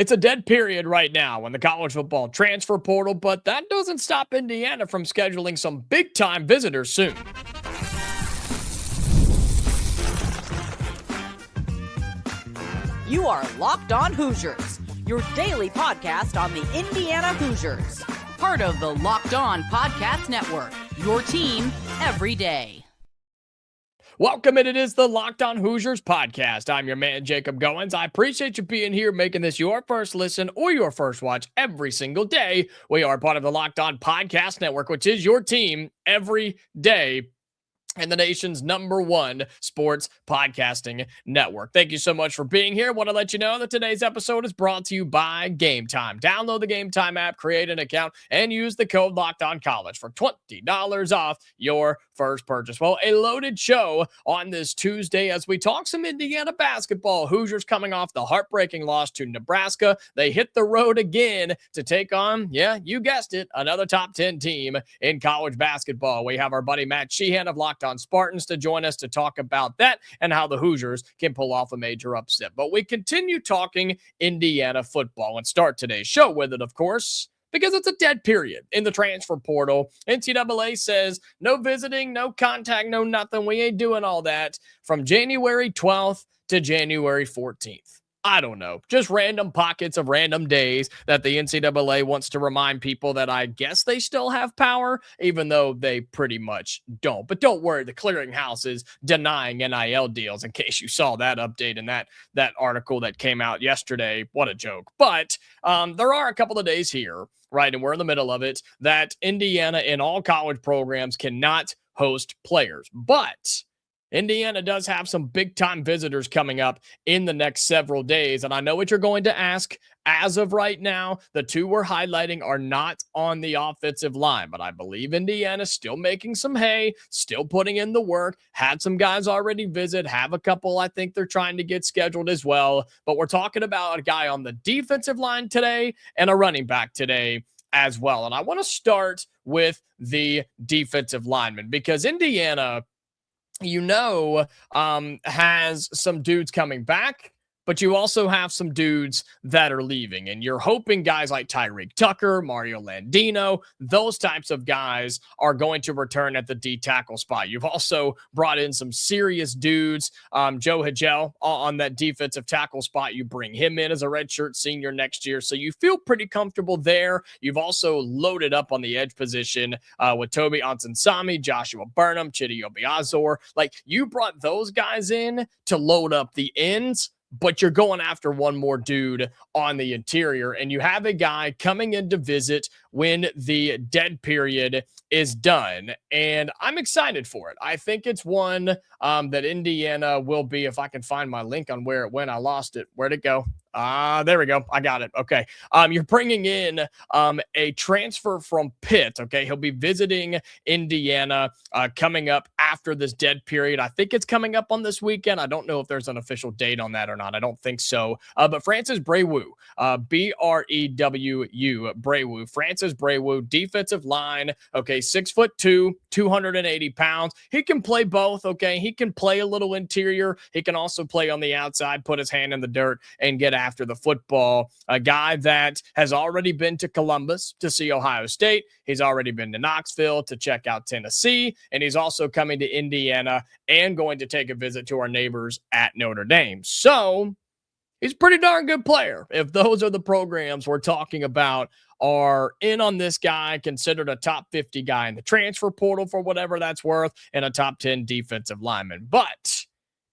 It's a dead period right now in the college football transfer portal, but that doesn't stop Indiana from scheduling some big-time visitors soon. You are Locked On Hoosiers, your daily podcast on the Indiana Hoosiers. Part of the Locked On Podcast Network, your team every day. Welcome, and it is the Locked On Hoosiers podcast. I'm your man, Jacob Goins. I appreciate you being here, making this your first listen or your first watch every single day. We are part of the Locked On Podcast Network, which is your team every day, and the nation's #1 sports podcasting network. Thank you so much for being here. I want to let you know that today's episode is brought to you by Game Time. Download the Game Time app, create an account, and use the code LOCKEDONCollege for $20 off your first purchase. Well, a loaded show on this Tuesday as we talk some Indiana basketball. Hoosiers coming off the heartbreaking loss to Nebraska. They hit the road again to take on, yeah, you guessed it, another top 10 team in college basketball. We have our buddy Matt Sheehan of Locked On Spartans to join us to talk about that and how the Hoosiers can pull off a major upset. But we continue talking Indiana football and start today's show with it, of course, because it's a dead period in the transfer portal. NCAA says no visiting, no contact, no nothing. We ain't doing all that from January 12th to January 14th. I don't know, just random pockets of random days that the NCAA wants to remind people that I guess they still have power, even though they pretty much don't. But don't worry, the clearinghouse is denying NIL deals, in case you saw that update in that article that came out yesterday. What a joke. But there are a couple of days here, right, and we're in the middle of it, that Indiana in all college programs cannot host players. But Indiana does have some big-time visitors coming up in the next several days, and I know what you're going to ask. As of right now, the two we're highlighting are not on the offensive line, but I believe Indiana's still making some hay, still putting in the work, had some guys already visit, have a couple I think they're trying to get scheduled as well, but we're talking about a guy on the defensive line today and a running back today as well, and I want to start with the defensive lineman because Indiana, has some dudes coming back, but you also have some dudes that are leaving, and you're hoping guys like Tyreek Tucker, Mario Landino, those types of guys are going to return at the D tackle spot. You've also brought in some serious dudes. Joe Hagel on that defensive tackle spot. You bring him in as a redshirt senior next year, so you feel pretty comfortable there. You've also loaded up on the edge position with Toby Ansensami, Joshua Burnham, Chidi Obiazor. Like, you brought those guys in to load up the ends, but you're going after one more dude on the interior, and you have a guy coming in to visit when the dead period is done, and I'm excited for it. I think it's one that Indiana will be, if I can find my link on where it went. I lost it. Where'd it go? There we go. I got it. Okay. You're bringing in a transfer from Pitt. Okay. He'll be visiting Indiana coming up after this dead period. I think it's coming up on this weekend. I don't know if there's an official date on that or not. I don't think so. But Francis Brewu, Brewu, Brewu, Francis Brewu, defensive line. Okay. 6'2", 280 pounds. He can play both. Okay. He can play a little interior. He can also play on the outside, put his hand in the dirt and get after the football. A guy that has already been to Columbus to see Ohio State. He's already been to Knoxville to check out Tennessee. And he's also coming to Indiana and going to take a visit to our neighbors at Notre Dame. So he's a pretty darn good player. If those are the programs we're talking about are in on this guy, considered a top 50 guy in the transfer portal for whatever that's worth, and a top 10 defensive lineman. But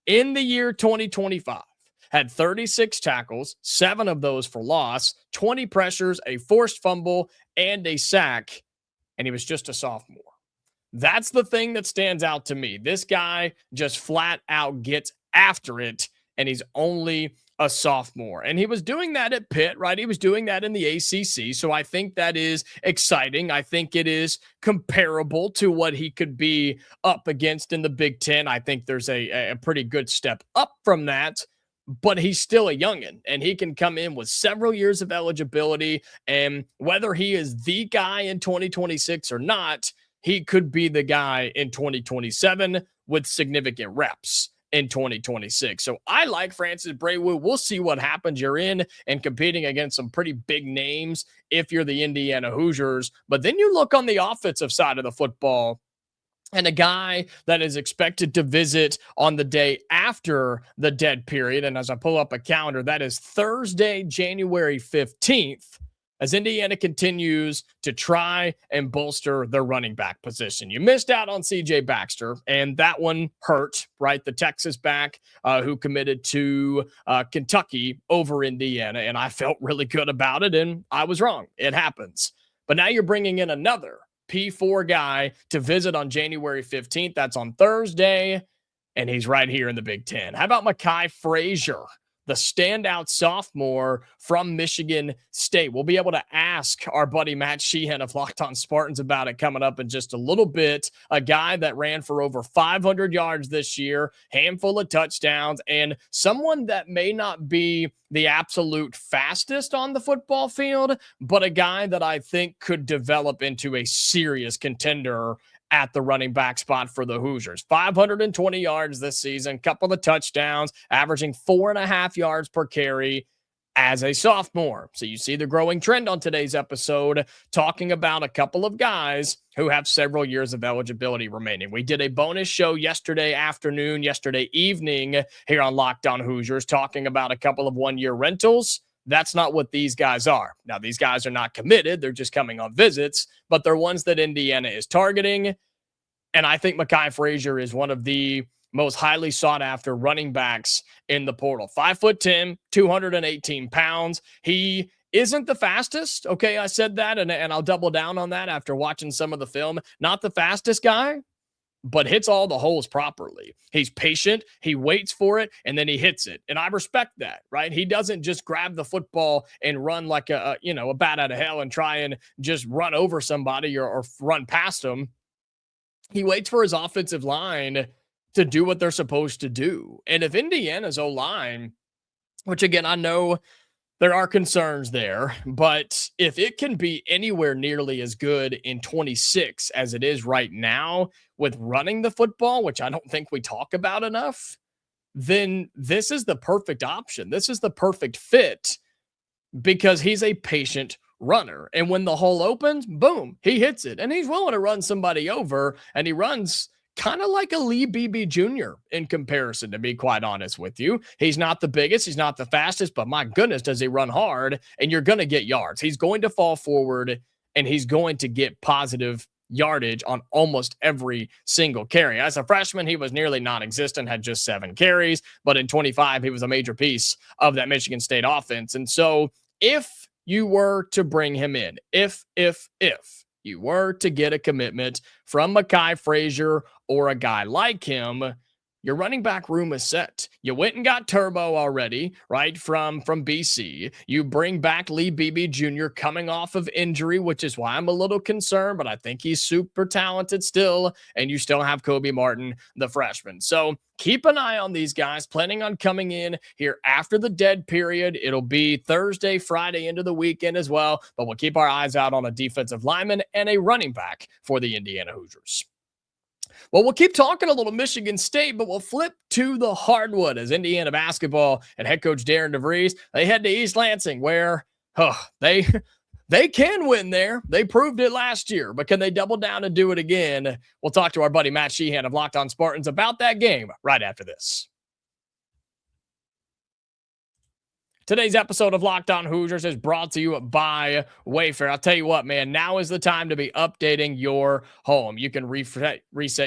in the year 2025, had 36 tackles, 7 of those for loss, 20 pressures, a forced fumble, and a sack, and he was just a sophomore. That's the thing that stands out to me. This guy just flat out gets after it, and he's only a sophomore. And he was doing that at Pitt, right? He was doing that in the ACC, so I think that is exciting. I think it is comparable to what he could be up against in the Big Ten. I think there's a pretty good step up from that. But he's still a youngin', and he can come in with several years of eligibility. And whether he is the guy in 2026 or not, he could be the guy in 2027 with significant reps. in 2026. So I like Francis Brewu. We'll see what happens. You're in and competing against some pretty big names if you're the Indiana Hoosiers. But then you look on the offensive side of the football, and a guy that is expected to visit on the day after the dead period. And as I pull up a calendar, that is Thursday, January 15th, as Indiana continues to try and bolster their running back position. You missed out on CJ Baxter, and that one hurt, right? The Texas back who committed to Kentucky over Indiana, and I felt really good about it, and I was wrong. It happens. But now you're bringing in another P4 guy to visit on January 15th. That's on Thursday, and he's right here in the Big Ten. How about Makhi Frazier, the standout sophomore from Michigan State? We'll be able to ask our buddy Matt Sheehan of Locked On Spartans about it coming up in just a little bit. A guy that ran for over 500 yards this year, handful of touchdowns, and someone that may not be the absolute fastest on the football field, but a guy that I think could develop into a serious contender at the running back spot for the Hoosiers. 520 yards this season, couple of touchdowns, averaging 4.5 yards per carry as a sophomore. So you see the growing trend on today's episode, talking about a couple of guys who have several years of eligibility remaining. We did a bonus show yesterday evening here on Locked On Hoosiers, talking about a couple of one-year rentals. That's not what these guys are. Now, these guys are not committed. They're just coming on visits, but they're ones that Indiana is targeting. And I think Makhi Frazier is one of the most highly sought after running backs in the portal. 5'10", 218 pounds. He isn't the fastest. Okay, I said that, and I'll double down on that after watching some of the film. Not the fastest guy, but hits all the holes properly. He's patient, he waits for it, and then he hits it. And I respect that, right? He doesn't just grab the football and run like a bat out of hell and try and just run over somebody or run past them. He waits for his offensive line to do what they're supposed to do. And if Indiana's O-line, which again, I know there are concerns there, but if it can be anywhere nearly as good in 26 as it is right now with running the football, which I don't think we talk about enough, then this is the perfect option. This is the perfect fit because he's a patient runner. And when the hole opens, boom, he hits it. And he's willing to run somebody over, and he runs kind of like a Lee Beebe Jr. in comparison, to be quite honest with you. He's not the biggest, he's not the fastest, but my goodness, does he run hard, and you're going to get yards. He's going to fall forward, and he's going to get positive yardage on almost every single carry. As a freshman, he was nearly non-existent, had just 7 carries, but in 25, he was a major piece of that Michigan State offense. And so if you were to bring him in, if you were to get a commitment from Makhi Frazier or a guy like him, your running back room is set. You went and got Turbo already, right, from BC. You bring back Lee Beebe Jr. coming off of injury, which is why I'm a little concerned, but I think he's super talented still. And you still have Kobe Martin, the freshman. So keep an eye on these guys, planning on coming in here after the dead period. It'll be Thursday, Friday into the weekend as well, but we'll keep our eyes out on a defensive lineman and a running back for the Indiana Hoosiers. Well, we'll keep talking a little Michigan State, but we'll flip to the hardwood as Indiana basketball and head coach Darian DeVries, they head to East Lansing where they can win there. They proved it last year, but can they double down and do it again? We'll talk to our buddy Matt Sheehan of Locked On Spartans about that game right after this. Today's episode of Locked On Hoosiers is brought to you by Wayfair. I'll tell you what, man, now is the time to be updating your home. You can reset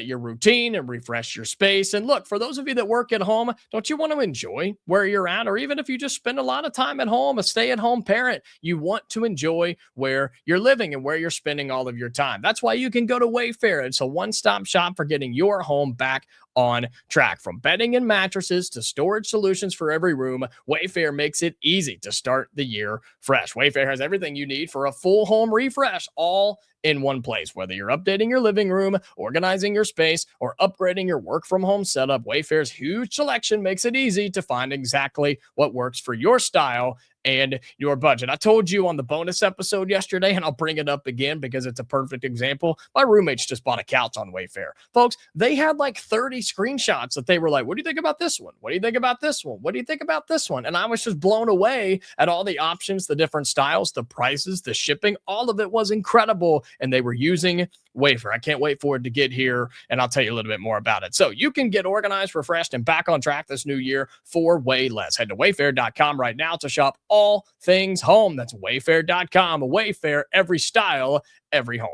your routine and refresh your space. And look, for those of you that work at home, don't you want to enjoy where you're at? Or even if you just spend a lot of time at home, a stay-at-home parent, you want to enjoy where you're living and where you're spending all of your time. That's why you can go to Wayfair. It's a one-stop shop for getting your home back on track. From bedding and mattresses to storage solutions for every room, Wayfair makes it easy to start the year fresh. Wayfair has everything you need for a full home refresh, all in one place. Whether you're updating your living room, organizing your space, or upgrading your work from home setup, Wayfair's huge selection makes it easy to find exactly what works for your style and your budget. I told you on the bonus episode yesterday, and I'll bring it up again because it's a perfect example. My roommates just bought a couch on Wayfair. Folks, they had like 30 screenshots that they were like, what do you think about this one? What do you think about this one? What do you think about this one? And I was just blown away at all the options, the different styles, the prices, the shipping. All of it was incredible, and they were using Wayfair. I can't wait for it to get here, and I'll tell you a little bit more about it. So you can get organized, refreshed, and back on track this new year for way less. Head to wayfair.com right now to shop all things home. That's wayfair.com. Wayfair, every style, every home.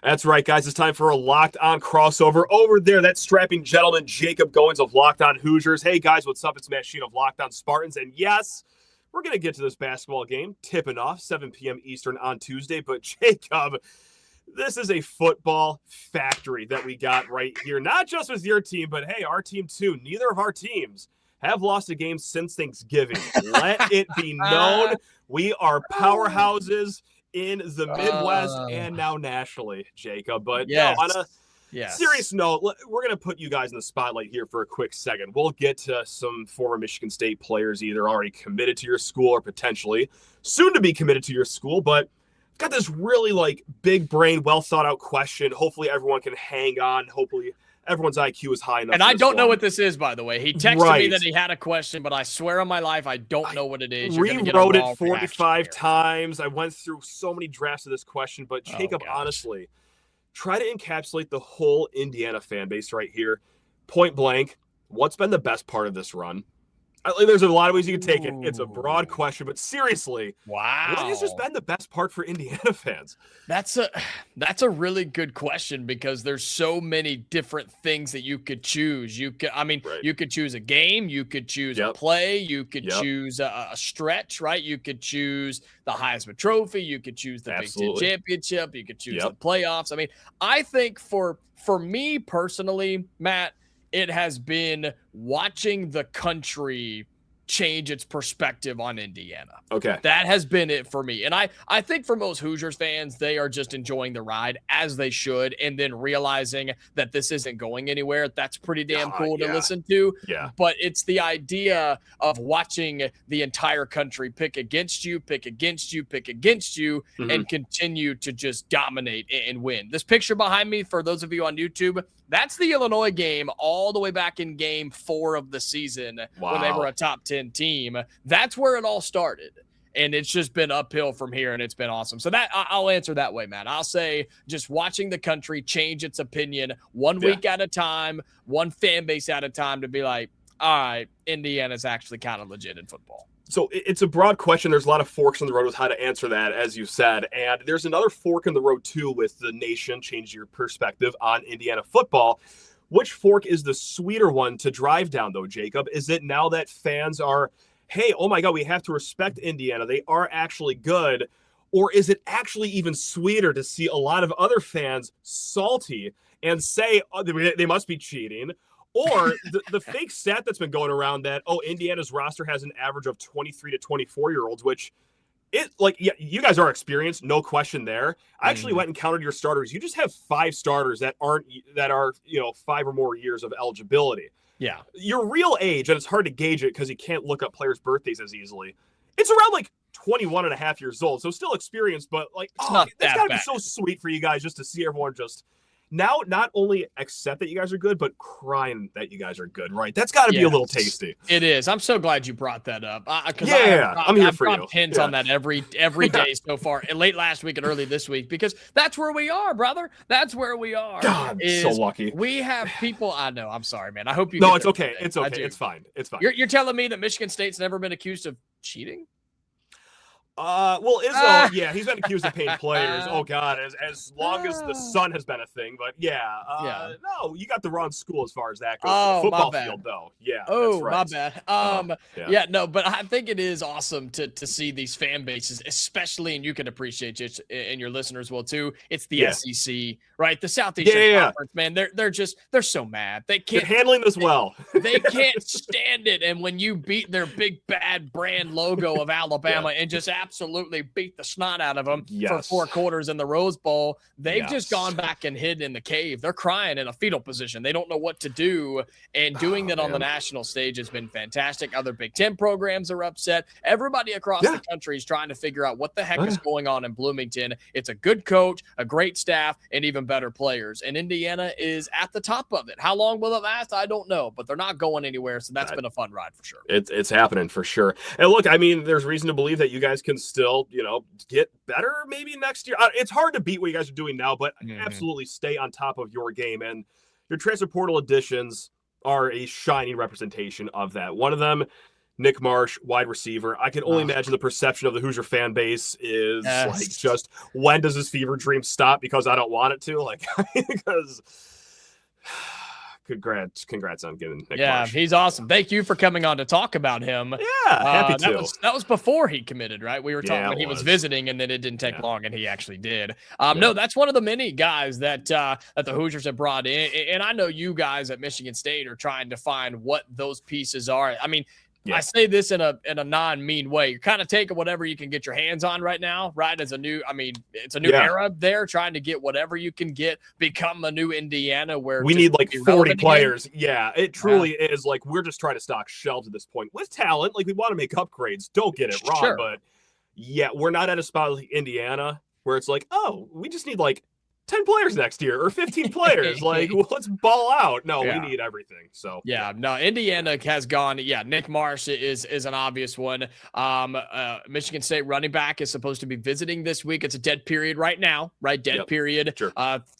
That's right, guys. It's time for a Locked On crossover. Over there, that strapping gentleman, Jacob Goins of Locked On Hoosiers. Hey, guys, what's up? It's Matt Sheehan of Locked On Spartans. And yes, we're going to get to this basketball game, tipping off 7 p.m. Eastern on Tuesday. But Jacob, this is a football factory that we got right here. Not just with your team, but hey, our team too. Neither of our teams have lost a game since Thanksgiving. Let it be known, we are powerhouses in the Midwest and now nationally, Jacob. But yes. No, on a serious note, we're going to put you guys in the spotlight here for a quick second. We'll get to some former Michigan State players either already committed to your school or potentially soon to be committed to your school. But I've got this really big brain, well thought out question. Hopefully everyone can hang on. Hopefully everyone's IQ is high enough. And I don't know what this is, by the way. He texted me that he had a question, but I swear on my life, I don't know what it is. Rewrote it 45 times. I went through so many drafts of this question, but Jacob, honestly, try to encapsulate the whole Indiana fan base right here. Point blank, what's been the best part of this run? There's a lot of ways you can take it. It's a broad question, but seriously, wow, what has just been the best part for Indiana fans? That's a really good question because there's so many different things that you could choose. You could choose a game, you could choose a play, you could choose a stretch, right? You could choose the Heisman Trophy, you could choose the Big Ten championship, you could choose the playoffs. I mean, I think for me personally, Matt, it has been watching the country change its perspective on Indiana. Okay. That has been it for me. And I think for most Hoosiers fans, they are just enjoying the ride as they should. And then realizing that this isn't going anywhere. That's pretty damn cool to listen to. Yeah. But it's the idea of watching the entire country pick against you, and continue to just dominate and win. This picture behind me, for those of you on YouTube, that's the Illinois game all the way back in game 4 of the season when they were a top 10 team. That's where it all started. And it's just been uphill from here, and it's been awesome. So that I'll answer that way, Matt. I'll say just watching the country change its opinion one week at a time, one fan base at a time, to be like, all right, Indiana's actually kind of legit in football. So it's a broad question. There's a lot of forks in the road with how to answer that, as you said. And there's another fork in the road, too, with the nation changing your perspective on Indiana football. Which fork is the sweeter one to drive down, though, Jacob? Is it now that fans are, hey, oh, my God, we have to respect Indiana. They are actually good. Or is it actually even sweeter to see a lot of other fans salty and say, oh, they must be cheating? Or the fake stat that's been going around that, Indiana's roster has an average of 23 to 24-year-olds, which you guys are experienced, no question there. I actually went and counted your starters. You just have 5 starters that are 5 or more years of eligibility. Yeah. Your real age, and it's hard to gauge it because you can't look up players' birthdays as easily. It's around 21 and a half years old. So still experienced, but that's gotta be so sweet for you guys just to see everyone just now not only accept that you guys are good, but crying that you guys are good, right? That's got to be a little tasty. It is. I'm so glad you brought that up. I'm here for you. I've pins on that every day so far, and late last week and early this week, because that's where we are, brother. That's where we are. God, so lucky. We have people. I know. I'm sorry, man. I hope you. No, it's okay. It's okay. It's fine. It's fine. You're telling me that Michigan State's never been accused of cheating? Well, Izzo, he's been accused of paying players. Oh God, as long as the sun has been a thing. But no, you got the wrong school as far as that goes. Oh, football my bad. field, though. Yeah. Oh, that's right. my bad. No, but I think it is awesome to see these fan bases, especially, and you can appreciate it, and your listeners will too. It's the SEC, right? The Southeastern Conference, man. They're so mad. They're handling this well. They can't stand it. And when you beat their big bad brand logo of Alabama and just absolutely beat the snot out of them for Yes. 4 quarters in the Rose Bowl. They've Yes. just gone back and hid in the cave. They're crying in a fetal position. They don't know what to do. And doing that on the national stage has been fantastic. Other Big Ten programs are upset. Everybody across the country is trying to figure out what the heck is going on in Bloomington. It's a good coach, a great staff, and even better players. And Indiana is at the top of it. How long will it last? I don't know, but they're not going anywhere. So that's been a fun ride for sure. It's happening for sure. And look, I mean, there's reason to believe that you guys can still, get better maybe next year. It's hard to beat what you guys are doing now, but absolutely stay on top of your game. And your transfer portal additions are a shining representation of that. One of them, Nick Marsh, wide receiver. I can only imagine the perception of the Hoosier fan base is like, just when does this fever dream stop? Because I don't want it to. Like, because congrats on getting Nick Marsh. He's awesome. Thank you for coming on to talk about him. Yeah, happy to. That was before he committed, right? We were talking when he was visiting, and then it didn't take long, and he actually did. No, that's one of the many guys that the Hoosiers have brought in, and I know you guys at Michigan State are trying to find what those pieces are. I mean, I say this in a non-mean way. You're kind of taking whatever you can get your hands on right now, right? It's a new era there, trying to get whatever you can get, become a new Indiana where we need like 40 players. Again. Yeah, it truly is. Like, we're just trying to stock shelves at this point with talent. Like, we want to make upgrades. Don't get it wrong, but we're not at a spot like Indiana where it's like, oh, we just need like 10 players next year or 15 players. Like, well, let's ball out. No, we need everything. So Indiana has gone. Nick Marsh is an obvious one. Michigan State running back is supposed to be visiting this week. It's a dead period right now, right? Dead period. Sure.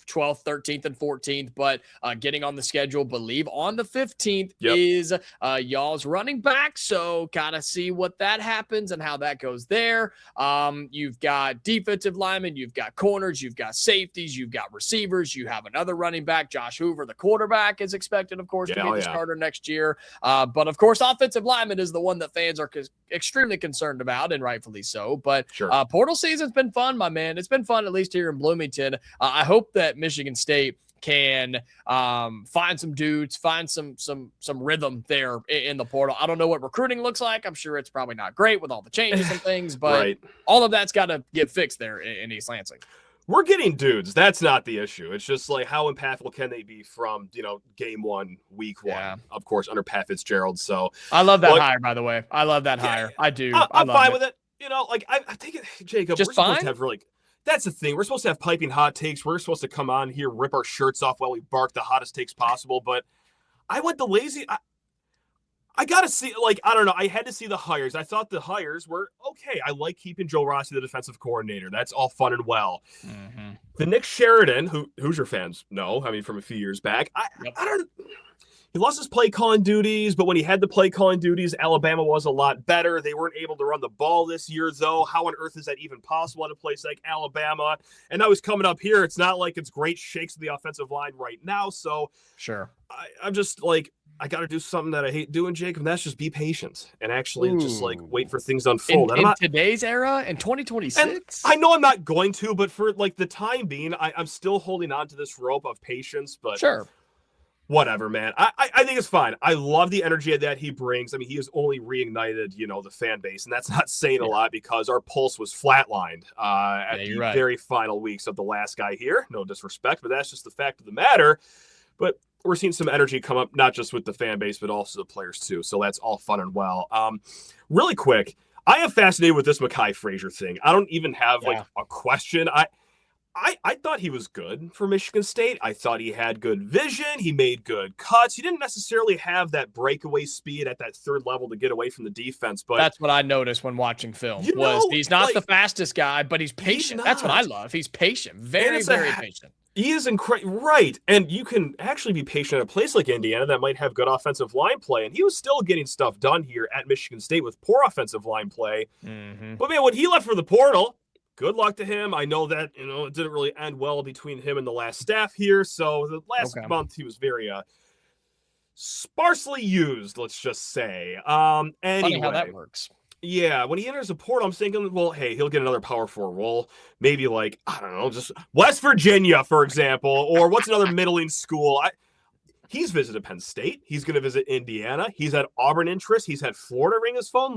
12th, 13th, and 14th, but getting on the schedule, believe on the 15th is y'all's running back. So kind of see what that happens and how that goes there. You've got defensive linemen, you've got corners, you've got safeties, you've got receivers, you have another running back. Josh Hoover, the quarterback, is expected, of course, to be the starter next year. But of course, offensive lineman is the one that fans are extremely concerned about, and rightfully so. But portal season's been fun, my man. It's been fun, at least here in Bloomington. I hope that Michigan State can find some dudes, find some rhythm there in the portal. I don't know what recruiting looks like. I'm sure it's probably not great with all the changes and things, but all of that's got to get fixed there in East Lansing. We're getting dudes. That's not the issue. It's just like, how impactful can they be from, game 1, week 1, of course, under Pat Fitzgerald. So I love that hire, by the way. I love that hire. I do. I'm fine with it. I think, Jacob, just we're supposed to have that's the thing. We're supposed to have piping hot takes. We're supposed to come on here, rip our shirts off while we bark the hottest takes possible. But I went the lazy. I got to see, I don't know. I had to see the hires. I thought the hires were okay. I like keeping Joe Rossi, the defensive coordinator. That's all fun and well. Mm-hmm. The Nick Sheridan, who Hoosier fans know, from a few years back, I don't. He lost his play calling duties, but when he had the play calling duties, Alabama was a lot better. They weren't able to run the ball this year, though. How on earth is that even possible at a place like Alabama? And now he's coming up here. It's not like it's great shakes of the offensive line right now. So I'm just like, I got to do something that I hate doing, Jake, and that's just be patient and actually just wait for things to unfold. In today's era, in 2026? I know I'm not going to, but for the time being, I'm still holding on to this rope of patience, but whatever, man. I think it's fine. I love the energy that he brings. I mean, he has only reignited, the fan base, and that's not saying a lot because our pulse was flatlined at the very final weeks of the last guy here. No disrespect, but that's just the fact of the matter. But we're seeing some energy come up, not just with the fan base, but also the players too. So that's all fun and well. Really quick, I am fascinated with this Makhi Frazier thing. I don't even have a question. I thought he was good for Michigan State. I thought he had good vision. He made good cuts. He didn't necessarily have that breakaway speed at that third level to get away from the defense. But that's what I noticed when watching film. He's not the fastest guy, but he's patient. That's what I love. He's patient. Very, very patient. He is incredible. Right. And you can actually be patient at a place like Indiana that might have good offensive line play. And he was still getting stuff done here at Michigan State with poor offensive line play. Mm-hmm. But man, when he left for the portal, good luck to him. I know that, it didn't really end well between him and the last staff here. So the last month he was very sparsely used, let's just say. Anyway. Funny how that works. Yeah, when he enters the portal, I'm thinking, well, hey, he'll get another Power 4 role. Maybe just West Virginia, for example, or what's another middling school? He's visited Penn State. He's going to visit Indiana. He's had Auburn interest. He's had Florida ring his phone.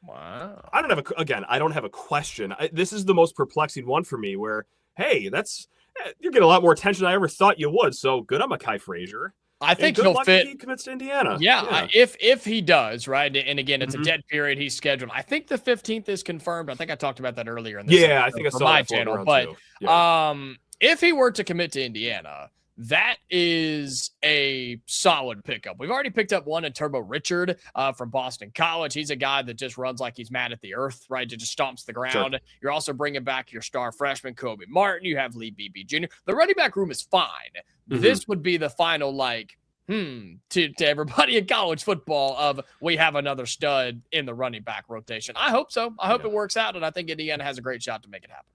Wow. I don't have a question. This is the most perplexing one for me where, hey, you're getting a lot more attention than I ever thought you would. So good on Makhi Frazier. I And think good he'll luck fit. if he commits to Indiana. Yeah, if he does, right? And again, it's a Mhm. dead period. He's scheduled. I think the 15th is confirmed. I think I talked about that earlier in this Yeah, I think I for saw my that floating channel. around But too. Yeah. if he were to commit to Indiana, that is a solid pickup. We've already picked up one in Turbo Richard from Boston College. He's a guy that just runs like he's mad at the earth, right? Just stomps the ground. Sure. You're also bringing back your star freshman, Kobe Martin. You have Lee Beebe Jr. The running back room is fine. Mhm. This would be the final, to everybody in college football of we have another stud in the running back rotation. I hope so. I hope it works out, and I think Indiana has a great shot to make it happen.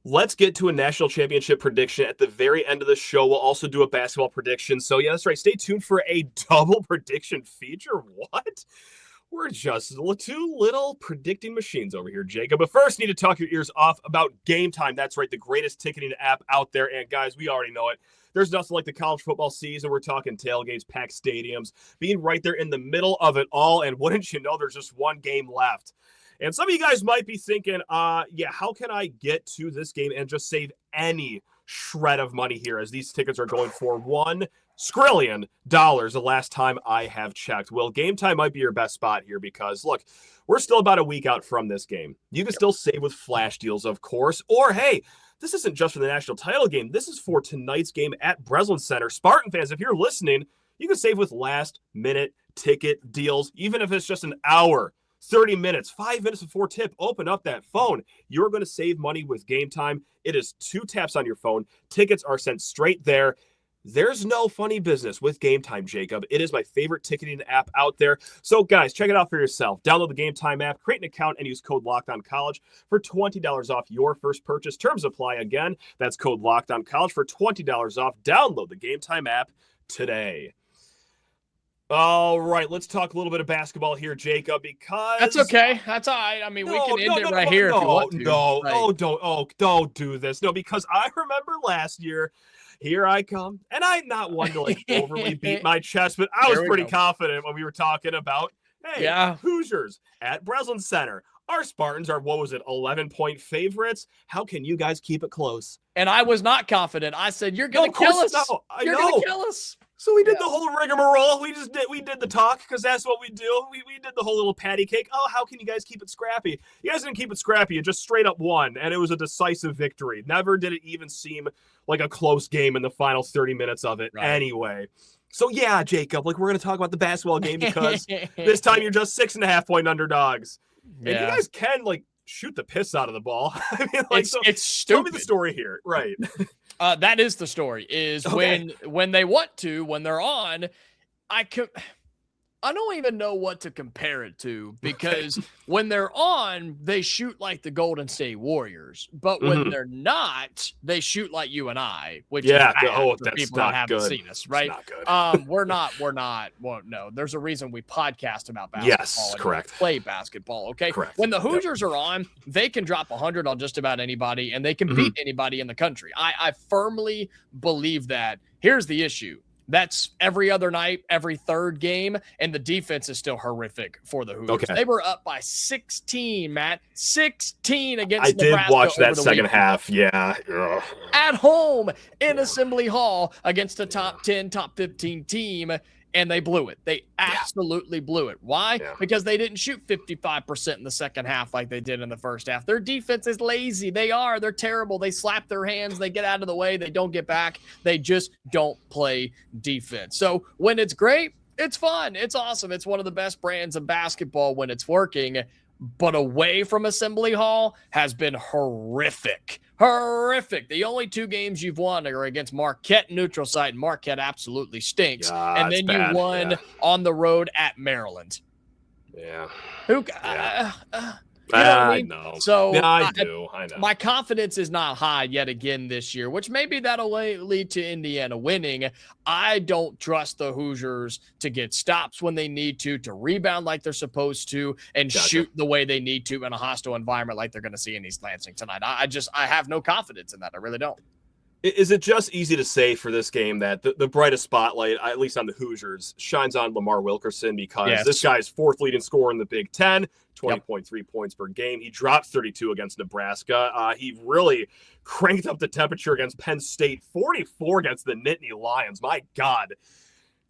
Let's get to a national championship prediction at the very end of the show. We'll also do a basketball prediction. So, yeah, that's right. Stay tuned for a double prediction feature. What? We're just two little predicting machines over here, Jacob. But first, need to talk your ears off about Game Time. That's right, the greatest ticketing app out there. And, guys, we already know it. There's nothing like the college football season. We're talking tailgates, packed stadiums, being right there in the middle of it all. And wouldn't you know, there's just one game left. And some of you guys might be thinking, how can I get to this game and just save any shred of money here, as these tickets are going for $1 skrillion the last time I have checked. Well, Game Time might be your best spot here because, look, we're still about a week out from this game. You can still save with flash deals, of course. Or, hey, this isn't just for the national title game. This is for tonight's game at Breslin Center. Spartan fans, if you're listening, you can save with last-minute ticket deals, even if it's just an hour. 30 minutes, 5 minutes before tip, open up that phone. You're going to save money with Game Time. It is 2 taps on your phone. Tickets are sent straight there. There's no funny business with Game Time, Jacob. It is my favorite ticketing app out there. So, guys, check it out for yourself. Download the Game Time app, create an account, and use code LOCKEDONCollege for $20 off your first purchase. Terms apply. Again, that's code LOCKEDONCollege for $20 off. Download the Game Time app today. All right, let's talk a little bit of basketball here, Jacob, because... That's okay. That's all right. I mean, we can end it right here if you want to. Don't do this. No, because I remember last year, here I come, and I'm not one to overly beat my chest, but I was pretty confident when we were talking about, Hoosiers at Breslin Center. Our Spartans are, 11-point favorites. How can you guys keep it close? And I was not confident. I said, you're going to kill us. No, you're going to kill us. So we did the whole rigmarole. We did the talk because that's what we do. We did the whole little patty cake. Oh, how can you guys keep it scrappy? You guys didn't keep it scrappy. You just straight up won, and it was a decisive victory. Never did it even seem like a close game in the final 30 minutes of it. Right. Anyway. So, yeah, Jacob, we're going to talk about the basketball game because this time you're just 6.5-point underdogs. And you guys can, shoot the piss out of the ball. I mean, it's stupid. Tell me the story here. Right. That is the story, is when they want to, when they're on, I don't even know what to compare it to, because when they're on, they shoot like the Golden State Warriors, but when they're not, they shoot like you and I, which is bad for people that haven't seen us, right? We're not. Well, no, there's a reason we podcast about basketball. Yes, correct. Play basketball, okay? Correct. When the Hoosiers are on, they can drop 100 on just about anybody, and they can beat anybody in the country. I firmly believe that. Here's the issue. That's every other night, every third game, and the defense is still horrific for the Hoosiers. Okay. They were up by 16, Matt. 16 against Nebraska. I did watch that second half, yeah. Ugh. At home in Assembly Hall against a top 10, top 15 team, and they blew it. They absolutely blew it. Why? Yeah. Because they didn't shoot 55% in the second half like they did in the first half. Their defense is lazy. They're terrible. They slap their hands. They get out of the way. They don't get back. They just don't play defense. So when it's great, it's fun. It's awesome. It's one of the best brands of basketball when it's working. But away from Assembly Hall has been horrific. Horrific. The only 2 games you've won are against Marquette neutral site, and Marquette absolutely stinks. And then you won on the road at Maryland. Yeah. You know what I mean? know. So yeah, I know. My confidence is not high yet again this year, which maybe that'll lead to Indiana winning. I don't trust the Hoosiers to get stops when they need to rebound like they're supposed to, and shoot the way they need to in a hostile environment like they're going to see in East Lansing tonight. I have no confidence in that. I really don't. Is it just easy to say for this game that the brightest spotlight, at least on the Hoosiers, shines on Lamar Wilkerson because this guy's fourth leading scorer in the Big Ten, 20.3 points per game. He dropped 32 against Nebraska. He really cranked up the temperature against Penn State, 44 against the Nittany Lions. My God,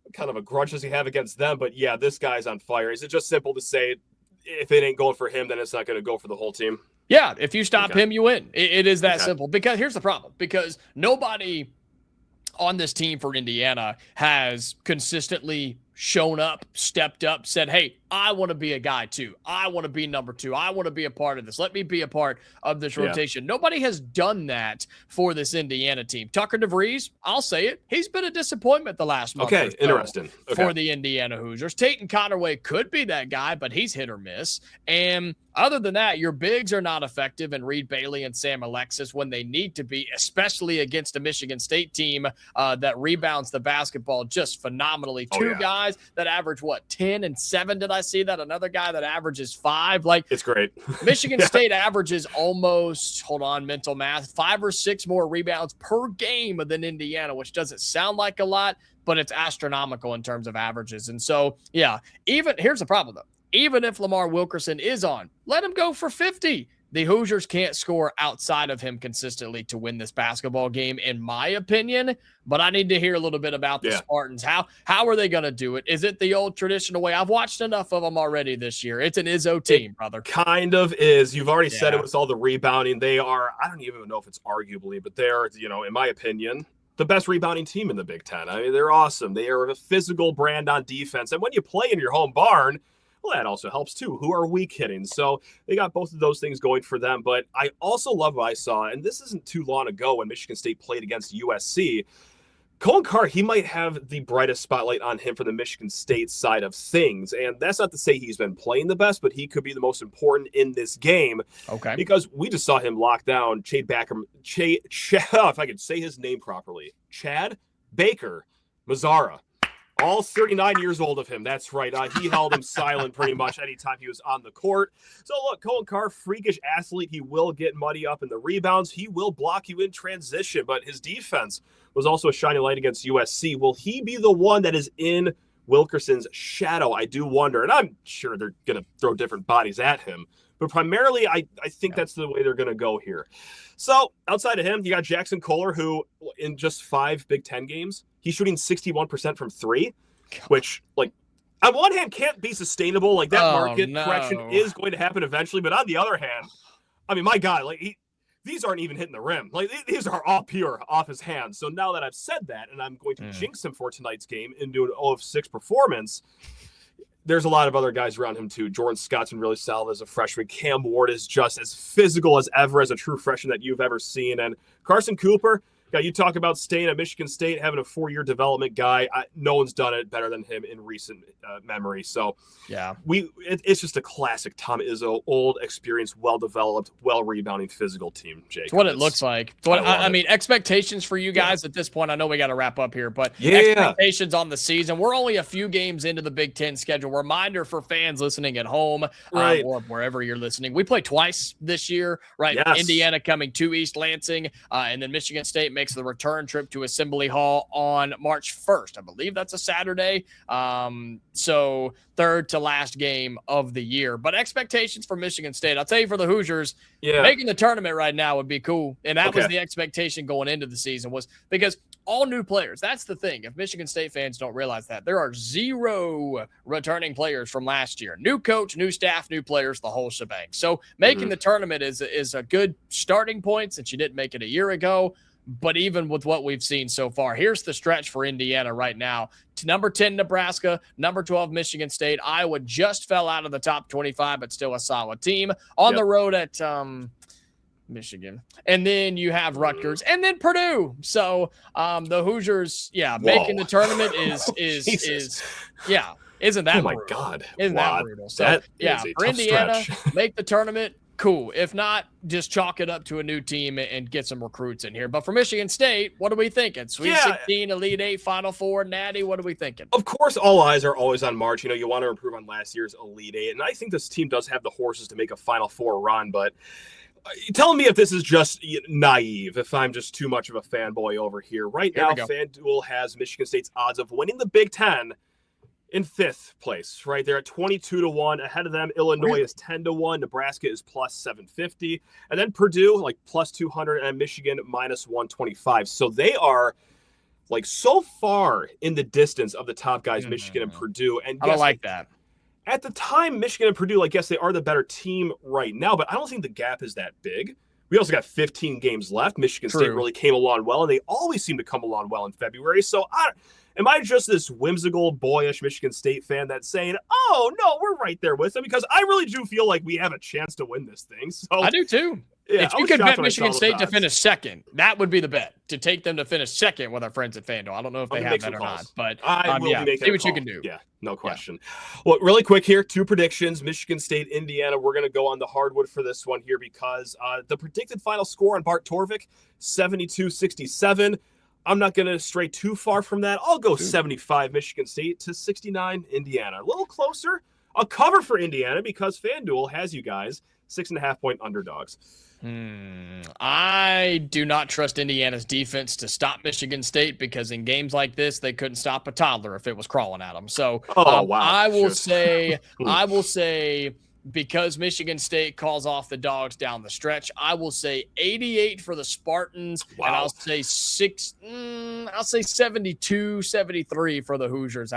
what kind of a grudge does he have against them? But yeah, this guy's on fire. Is it just simple to say if it ain't going for him, then it's not going to go for the whole team? Yeah, if you stop him, you win. It is that simple. Because here's the problem. Because nobody on this team for Indiana has consistently shown up, stepped up, said, hey, I want to be a guy too. I want to be number 2. I want to be a part of this. Let me be a part of this rotation. Nobody has done that for this Indiana team. Tucker DeVries, I'll say it, he's been a disappointment the last month or so interesting. For the Indiana Hoosiers. Tayton Conaway could be that guy, but he's hit or miss. And other than that, your bigs are not effective, and Reed Bailey and Sam Alexis when they need to be, especially against a Michigan State team that rebounds the basketball just phenomenally. Two guys that average, 10 and 7, did I see that? Another guy that averages 5. Like, it's great. Michigan State averages almost, mental math, 5 or 6 more rebounds per game than Indiana, which doesn't sound like a lot, but it's astronomical in terms of averages. And so, here's the problem, though. Even if Lamar Wilkerson is on, let him go for 50. The Hoosiers can't score outside of him consistently to win this basketball game, in my opinion. But I need to hear a little bit about the Spartans. How are they going to do it? Is it the old traditional way? I've watched enough of them already this year. It's an Izzo team, brother. Kind of is. You've already said it with all the rebounding. They are, I don't even know if it's arguably, but they're, in my opinion, the best rebounding team in the Big Ten. I mean, they're awesome. They are a physical brand on defense. And when you play in your home barn, well, that also helps too. Who are weak hitting? So they got both of those things going for them. But I also love what I saw, and this isn't too long ago when Michigan State played against USC. Cohen Carr, he might have the brightest spotlight on him for the Michigan State side of things. And that's not to say he's been playing the best, but he could be the most important in this game. Okay. Because we just saw him lock down if I could say his name properly, Chad Baker Mazzara. All 39 years old of him. That's right. He held him silent pretty much anytime he was on the court. So look, Cohen Carr, freakish athlete. He will get muddy up in the rebounds. He will block you in transition, but his defense was also a shining light against USC. Will he be the one that is in Wilkerson's shadow? I do wonder, and I'm sure they're going to throw different bodies at him, but primarily I think that's the way they're going to go here. So outside of him, you got Jackson Kohler, who in just 5 Big Ten games, he's shooting 61% from 3, which, like, on one hand can't be sustainable. Like, that market correction is going to happen eventually. But on the other hand, I mean, my God, like, these aren't even hitting the rim. Like, these are all pure off his hands. So now that I've said that, and I'm going to jinx him for tonight's game into an 0-6 performance, there's a lot of other guys around him too. Jordan Scott's been really solid as a freshman. Cam Ward is just as physical as ever as a true freshman that you've ever seen. And Carson Cooper, you talk about staying at Michigan State, having a 4-year development guy. No one's done it better than him in recent memory. So it's just a classic Tom Izzo, old, experienced, well-developed, well-rebounding physical team, Jake. It's what it looks like. I mean, expectations for you guys at this point, I know we got to wrap up here, but expectations on the season. We're only a few games into the Big Ten schedule. Reminder for fans listening at home or wherever you're listening. We play twice this year, right? Yes. Indiana coming to East Lansing, and then Michigan State makes the return trip to Assembly Hall on March 1st. I believe that's a Saturday. So third to last game of the year. But expectations for Michigan State, I'll tell you, for the Hoosiers, making the tournament right now would be cool. And that was the expectation going into the season, was because all new players. That's the thing. If Michigan State fans don't realize that, there are 0 returning players from last year. New coach, new staff, new players, the whole shebang. So making the tournament is a good starting point, since you didn't make it a year ago. But even with what we've seen so far, here's the stretch for Indiana right now. To number 10, Nebraska, number 12, Michigan State. Iowa just fell out of the top 25, but still a solid team. On the road at Michigan. And then you have Rutgers and then Purdue. So the Hoosiers, making the tournament is isn't that brutal? God. Isn't that brutal? So for Indiana, make the tournament. Cool. If not, just chalk it up to a new team and get some recruits in here. But for Michigan State, what are we thinking? Sweet 16, Elite 8, Final 4, Natty, what are we thinking? Of course, all eyes are always on March. You want to improve on last year's Elite 8. And I think this team does have the horses to make a Final 4 run. But Tell me if this is just naive, if I'm just too much of a fanboy over here. Right now, FanDuel has Michigan State's odds of winning the Big Ten in 5th place. Right, they're at 22-1. Ahead of them, Illinois is 10-1. Nebraska is plus 750, and then Purdue like plus 200, and Michigan minus 125. So they are like so far in the distance of the top guys, Michigan and Purdue. And I don't like that. At the time, Michigan and Purdue, like, yes, they are the better team right now, but I don't think the gap is that big. We also got 15 games left. Michigan State really came along well, and they always seem to come along well in February. So am I just this whimsical, boyish Michigan State fan that's saying, oh, no, we're right there with them? Because I really do feel like we have a chance to win this thing. So I do, too. Yeah, if you could bet Michigan State to finish second, that would be the bet, to take them to finish second with our friends at FanDuel. I don't know if they have that or not, but see what you can do. Yeah, no question. Yeah. Well, really quick here, 2 predictions, Michigan State, Indiana. We're going to go on the hardwood for this one here because the predicted final score on Bart Torvik, 72-67. I'm not going to stray too far from that. I'll go 75 Michigan State to 69 Indiana. A little closer. A cover for Indiana because FanDuel has you guys 6.5-point underdogs. I do not trust Indiana's defense to stop Michigan State because in games like this, they couldn't stop a toddler if it was crawling at them. So I will say, because Michigan State calls off the dogs down the stretch, I will say 88 for the Spartans, and I'll say 72-73 for the Hoosiers.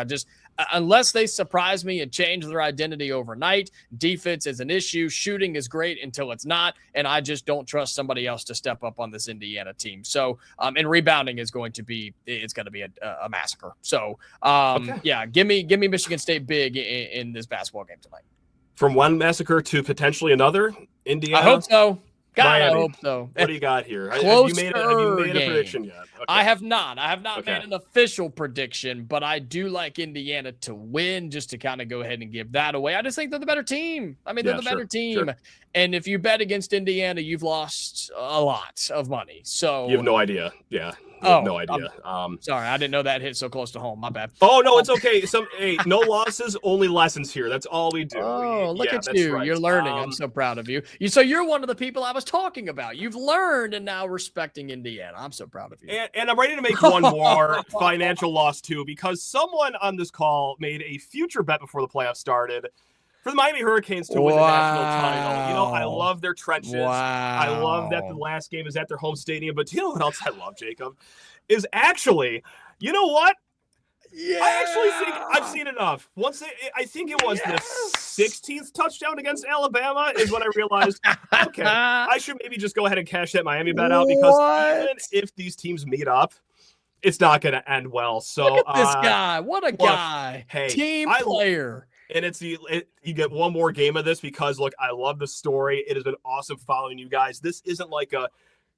Unless they surprise me and change their identity overnight, defense is an issue, shooting is great until it's not, and I just don't trust somebody else to step up on this Indiana team. So, and rebounding is going to be a massacre. So, yeah, give me Michigan State big in this basketball game tonight. From one massacre to potentially another, Indiana? I hope so. God, I hope so. What do you got here? Have you made a prediction yet? Okay. I have not. Made an official prediction, but I do like Indiana to win just to kind of go ahead and give that away. I just think they're the better team. I mean, they're the better team. Sure. And if you bet against Indiana, you've lost a lot of money. So you have no idea. Yeah. No idea. Sorry, I didn't know that hit so close to home. My bad. Oh, no, it's okay. No losses, only lessons here. That's all we do. Oh, look at you. Right. You're learning. I'm so proud of you. So you're one of the people I was talking about. You've learned and now respecting Indiana. I'm so proud of you. And I'm ready to make one more financial loss, too, because someone on this call made a future bet before the playoffs started for the Miami Hurricanes to win the national title. You know, I love their trenches. I love that the last game is at their home stadium. But you know what else I love, Jacob? Is actually, you know what? Yeah. I actually think I've seen enough. I think it was the 16th touchdown against Alabama is when I realized, okay, I should maybe just go ahead and cash that Miami bet out because even if these teams meet up, it's not going to end well. So look at this guy. What a guy. Hey, team player. And you get one more game of this because, look, I love the story. It has been awesome following you guys. This isn't like a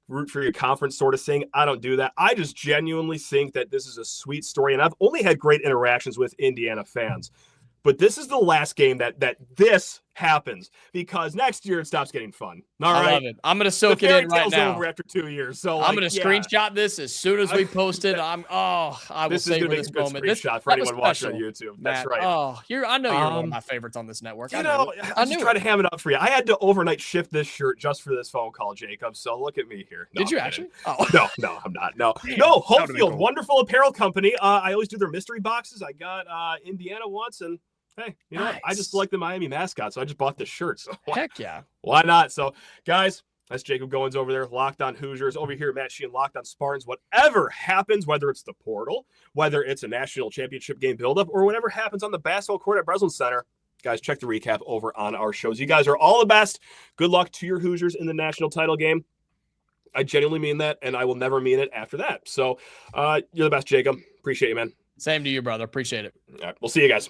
root for your conference sort of thing. I don't do that. I just genuinely think that this is a sweet story. And I've only had great interactions with Indiana fans. But this is the last game that this happens because next year it stops getting fun. All right. I love it. I'm going to soak it in right now. Over after 2 years. So I'm going to screenshot this as soon as we post it. I will savor this moment. This shot for anyone watching on YouTube. That's right. Oh, I know you're one of my favorites on this network. I just try to ham it up for you. I had to overnight shift this shirt just for this phone call, Jacob. So look at me here. No, did you actually? Oh. No, I'm not. No, Homefield, wonderful apparel company. I always do their mystery boxes. I got Indiana once and. Hey, you know what? I just like the Miami mascot, so I just bought this shirt. So heck yeah. Why not? So, guys, that's Jacob Goins over there, Locked On Hoosiers. Over here, Matt Sheehan, Locked On Spartans. Whatever happens, whether it's the portal, whether it's a national championship game buildup, or whatever happens on the basketball court at Breslin Center, guys, check the recap over on our shows. You guys are all the best. Good luck to your Hoosiers in the national title game. I genuinely mean that, and I will never mean it after that. So, you're the best, Jacob. Appreciate you, man. Same to you, brother. Appreciate it. All right, we'll see you guys.